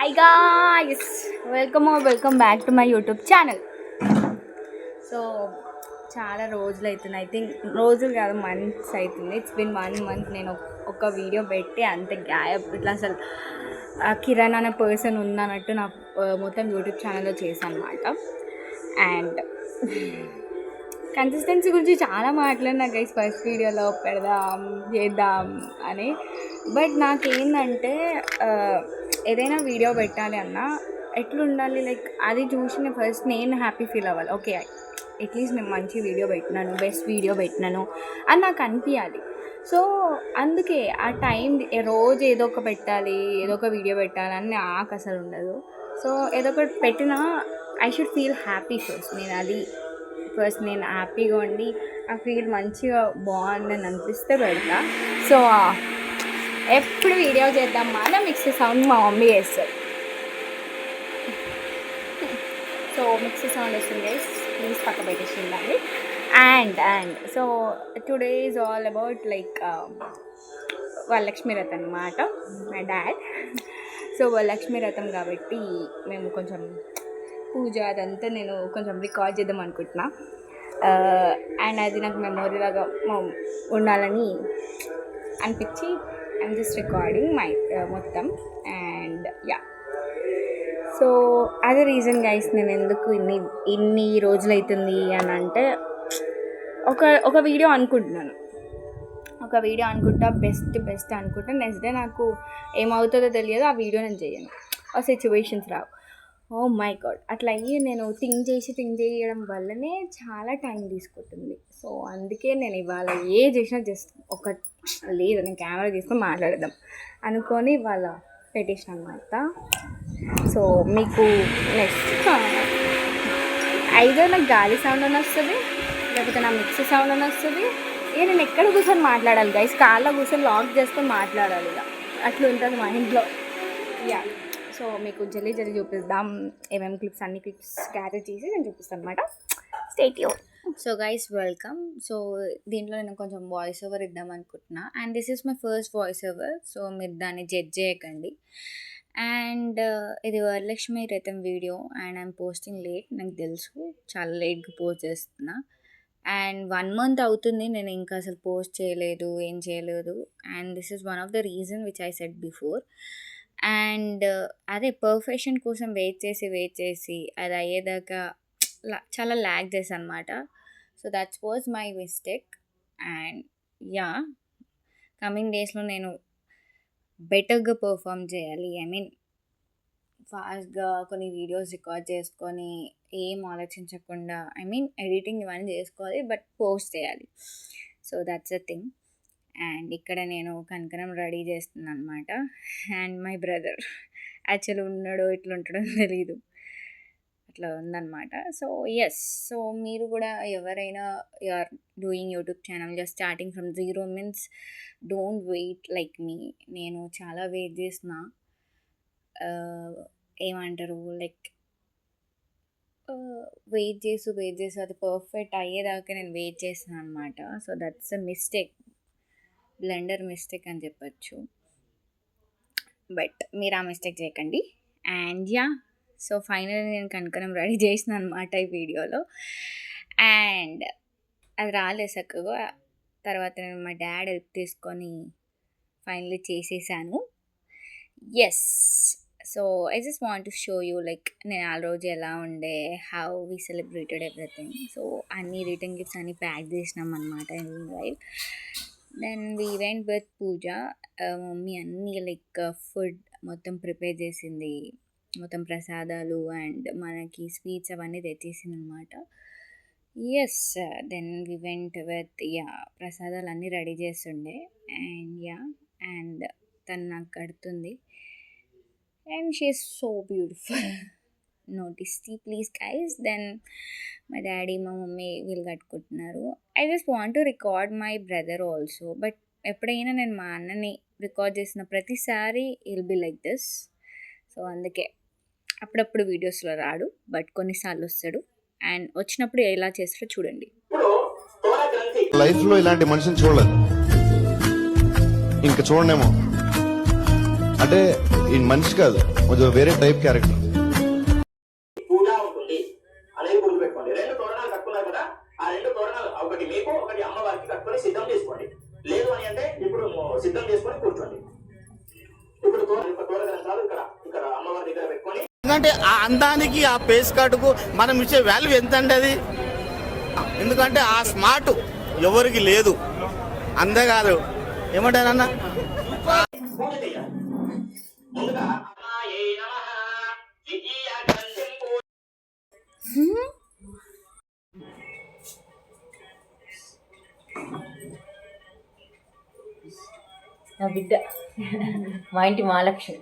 Hi guys, welcome back to my YouTube channel. So చాలా రోజులు అవుతుంది, ఐ థింక్ రోజులు కాదు మంత్స్ అవుతుంది. ఇట్స్ బిన్ 1 month నేను ఒక వీడియో పెట్టి అంతే గ్యాప్. ఇట్లా అసలు కిరణ్ అనే పర్సన్ ఉందన్నట్టు నా మొత్తం యూట్యూబ్ ఛానల్లో చేశాను అనమాట. అండ్ కన్సిస్టెన్సీ గురించి చాలా మాట్లాడినా గైస్, ఫస్ట్ వీడియోలో పెడదాం చేద్దాం అని. బట్ నాకేంటంటే ఏదైనా వీడియో పెట్టాలి అన్నా ఎట్లుండాలి, లైక్ అది చూసి నేను ఫస్ట్ నేను హ్యాపీ ఫీల్ అవ్వాలి. ఓకే, అట్లీస్ట్ నేను మంచి వీడియో పెట్టినాను, బెస్ట్ వీడియో పెట్టినాను అని నాకు అనిపించాలి. సో అందుకే ఆ టైం రోజు ఏదో ఒక పెట్టాలి, ఏదో ఒక వీడియో పెట్టాలని నాకు అసలు ఉండదు. సో ఏదో ఒకటి పెట్టినా I should feel happy first. నేను హ్యాపీగా ఉండి ఆ ఫీల్ మంచిగా బాగుందని అనిపిస్తే పెడతా. సో ఎప్పుడు వీడియో చేద్దాం మన మిక్సీ సౌండ్ మా మమ్మీ చేస్తుంది. సో మిక్సీ సౌండ్ వస్తుంది, ప్లీజ్ పక్క పెట్టేసి ఉండాలి. And so today is all about like Varalakshmi వ్రతం అన్నమాట, మై డాడ్. సో వరలక్ష్మి వ్రతం కాబట్టి మేము కొంచెం పూజ అదంతా నేను కొంచెం రికార్డ్ చేద్దాం అనుకుంటున్నా. అండ్ అది నాకు మెమొరీ లాగా ఉండాలని అనిపించి ఐమ్ జస్ట్ రికార్డింగ్ మై మొత్తం. అండ్ యా, సో అదే రీజన్ గైస్, నేను ఎందుకు ఇన్ని రోజులు అవుతుంది అని అంటే ఒక వీడియో అనుకుంటున్నాను, బెస్ట్ అనుకుంటా. నెక్స్ట్ డే నాకు ఏమవుతుందో తెలియదు, ఆ వీడియో నేను చేయను, ఆ సిచ్యువేషన్స్ రావు. ఓ మై గాడ్, అట్లా అయ్యి నేను థింక్ చేయడం వల్లనే చాలా టైం తీసుకుంటుంది. సో అందుకే నేను ఇవాళ ఏ చేసినా జస్ట్ లేదు నేను కెమెరా తీసుకొని మాట్లాడదాం అనుకొని ఇవాళ పెట్టేసిన అనమాట. సో మీకు నెక్స్ట్ ఐదర్ నాకు గాలి సౌండ్ అని వస్తుంది, లేకపోతే నా మిక్సీ సౌండ్ అని వస్తుంది. నేను ఎక్కడ కూర్చొని మాట్లాడాలి గైస్, కాళ్ళ కూర్చొని లాక్ చేసుకొని మాట్లాడాలి, ఇక అట్లా ఉంటుంది మా ఇంట్లో. యా, సో మీకు జల్లి చూపిద్దాం, ఏమేమి క్లిప్స్, అన్ని క్లిప్స్ గ్యాదర్ చేసి నేను చూపిస్తాను అనమాట. Stay tune. So guys welcome. So దీంట్లో నేను కొంచెం వాయిస్ ఓవర్ ఇద్దాం అనుకుంటున్నా. And this is my first voice over, so మీరు దాన్ని జడ్జ్ చేయకండి. అండ్ ఇది వరలక్ష్మి వ్రతం video and I'm posting late. నాకు తెలుసు చాలా లేట్గా పోస్ట్ చేస్తున్నా. అండ్ 1 month అవుతుంది నేను ఇంకా అసలు పోస్ట్ చేయలేదు, ఏం చేయలేదు. And this is one of the reason which I said before. And అదే పర్ఫెక్షన్ కోసం వెయిట్ చేసి అది అయ్యేదాకా చాలా ల్యాగ్ చేశాను అనమాట. So that's was my mistake. And yeah, coming డేస్లో నేను బెటర్గా పర్ఫామ్ చేయాలి. ఐ మీన్ ఫాస్ట్గా కొన్ని వీడియోస్ రికార్డ్ చేసుకొని ఏం ఆలోచించకుండా, ఐ మీన్ ఎడిటింగ్ ఇవన్నీ చేసుకోవాలి, బట్ పోస్ట్ చేయాలి. So that's a thing. And ఇక్కడ నేను కనకరం రెడీ చేస్తున్నాను అనమాట. అండ్ మై బ్రదర్ యాక్చువల్లీ ఉన్నాడో ఇట్లా ఉంటాడో తెలీదు, అట్లా ఉందన్నమాట. సో ఎస్, సో మీరు కూడా ఎవరైనా you're doing YouTube channel, just starting from zero means don't wait like me. నేను చాలా వెయిట్ చేసిన, ఏమంటారు లైక్ వెయిట్ చేసి అది పర్ఫెక్ట్ అయ్యేదాకా నేను వెయిట్ చేస్తాను అనమాట. So that's a mistake, blender mistake అని చెప్పచ్చు. బట్ మీరు ఆ మిస్టేక్ చేయకండి. అండ్ యా, సో ఫైనల్లీ నేను కనకరం రెడీ చేసిన అనమాట ఈ వీడియోలో. అండ్ అది రాలేదు చక్కగా. తర్వాత నేను మా డాడ్ హెల్ప్ తీసుకొని ఫైనల్లీ చేసేసాను. Yes, so I just want to show you like నేను ఆ రోజు ఎలా ఉండే, how we celebrated everything. So అన్ని రిటర్న్ గిఫ్ట్స్ అన్నీ ప్యాక్ చేసినాం అనమాట in while. Then we went with puja. Mummy అన్నీ లైక్ ఫుడ్ మొత్తం ప్రిపేర్ చేసింది, మొత్తం ప్రసాదాలు అండ్ మనకి స్వీట్స్ అవన్నీ తెచ్చేసింది అనమాట. Yes, then we went with ప్రసాదాలు అన్నీ రెడీ చేస్తుండే. అండ్ తను నాకు కడుతుంది. And she is so beautiful, notice please guys. Then మా డాడీ మా మమ్మీ వీళ్ళు కట్టుకుంటున్నారు. I just want to record my brother also, but ఎప్పుడైనా నేను మా అన్నని రికార్డ్ చేసిన ప్రతిసారి will be like this. So అందుకే అప్పుడప్పుడు వీడియోస్లో రాడు, బట్ కొన్నిసార్లు వస్తాడు. అండ్ వచ్చినప్పుడు ఎలా చేస్తాడో చూడండి. లైఫ్లో ఇలాంటి మనిషిని చూడలేదు, ఇంకా చూడనేమో. అంటే ఈ మనిషి కాదు, కొంచెం వేరే టైప్ క్యారెక్టర్. పూజ ఉంటుంది అనేది గుర్తుపెట్టుకోండి. 2 తోరణాలు కట్టుకున్నారు కదా, ఆ 2 తోరణాలు ఒకటి మీకు ఒకటి అమ్మవారికి కట్టుకొని సిద్ధం చేసుకోండి. లేదు అని అంటే ఇప్పుడు సిద్ధం చేసుకొని కూర్చోండి. ఇప్పుడు తోర గ్రంథాలు ఇక్కడ అమ్మవారి దగ్గర పెట్టుకొని, ఎందుకంటే ఆ అందానికి ఆ పేస్ కార్డుకు మనం ఇచ్చే వాల్యూ ఎంత అండి అది. ఎందుకంటే ఆ స్మార్ట్ ఎవరికి లేదు. అంతేకాదు ఏమంటారన్న పూజ చేయాలి. ముందుగా అమ్మాయే నమః ద్వితీయ గ్రంథం పూజ. నా బిడ్డ మా ఇంటి మహాలక్ష్మి.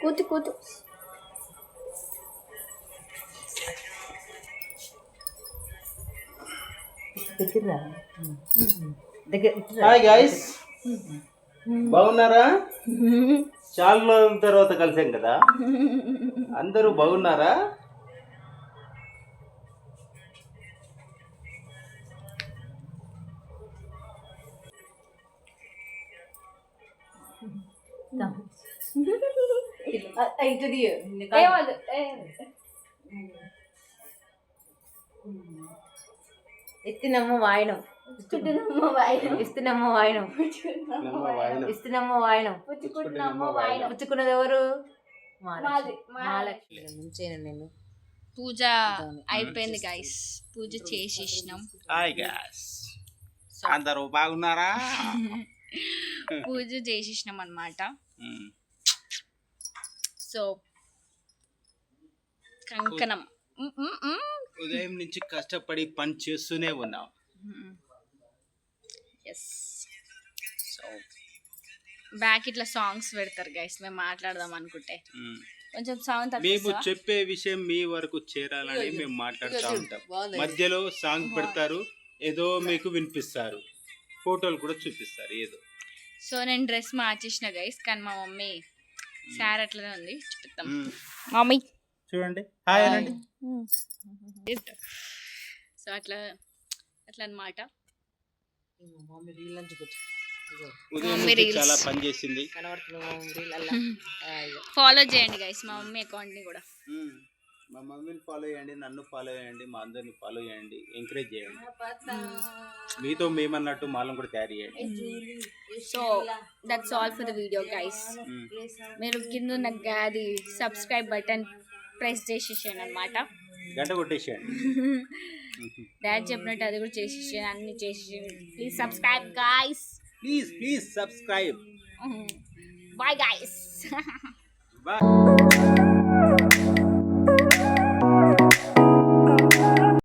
కూతు కూతు. దగ్గర హాయ్ గైస్, బాగున్నారా? చాలా రోజుల తర్వాత కలిసాం కదా, అందరూ బాగున్నారా? ఏమదు ఇస్తున్నమ్మ వాయనం, పుచ్చుకుంటున్నమ్మ వాయనం, ఇస్తున్నమ్మ వాయనం, ఇస్తున్నమ్మ వాయనం. పుచ్చుకుంటున్నమ్మ వాయనం. పుచ్చుకున్నది ఎవరు? మాది మహాలక్ష్మి. ముంచేను నేను. పూజ అయిపోయింది గైస్, పూజ చేసేసినాం. హాయ్ గాయ్స్, అందరూ బాగున్నారా? పూజ చేసేసినాం అన్నమాట. సో కంకణం ఉదయం నుంచి కష్టపడి పని చేస్తూనే ఉన్నాం. ఎస్. సో బ్యాక్ ఇట్లా సాంగ్స్ పెడతారు గైస్, మేము మాట్లాడదాం అనుకుంటే కొంచెం సౌండ్ మేము తక్కువ. చెప్పే విషయం మీ వరకు చేరాలని మేము మాట్లాడుతూ ఉంటాం. మధ్యలో సాంగ్ పెడతారు, ఏదో మీకు వినిపిస్తారు, ఫోటోలు కూడా చూపిస్తారు ఏదో. సో నేను డ్రెస్ మార్చేసిన గైస్, కానీ మా మమ్మీ సార్ అట్లనే ఉంది, చూపిస్తాం. మమ్మీ చూడండి, హాయ్ అనండి. సో అట్లా అట్లా అన్నమాట. ఉదయం మమ్మీ నుంచి reels. చాలా పని చేసింది. ఫాలో చేయండి గైస్ మా మమ్మీ అకౌంట్ ని కూడా. మా మమ్మీని ఫాలో చేయండి, నన్ను ఫాలో చేయండి, మా అందరిని ఫాలో చేయండి, ఎంకరేజ్ చేయండి. మీతో మేమన్నట్టు మాలను కూడా తయారు చేయండి. So that's all for the video guys. మీరు కింద ఉన్న అది సబ్స్క్రైబ్ బటన్ ప్రెస్ చేసేసాను అనమాట. గంట కొట్టేసేయండి. డాడ్ చెప్పినట్టు అది కూడా చేసేసాను, అన్ని చేసేసాను. Please subscribe guys. Please subscribe. Bye guys. Bye.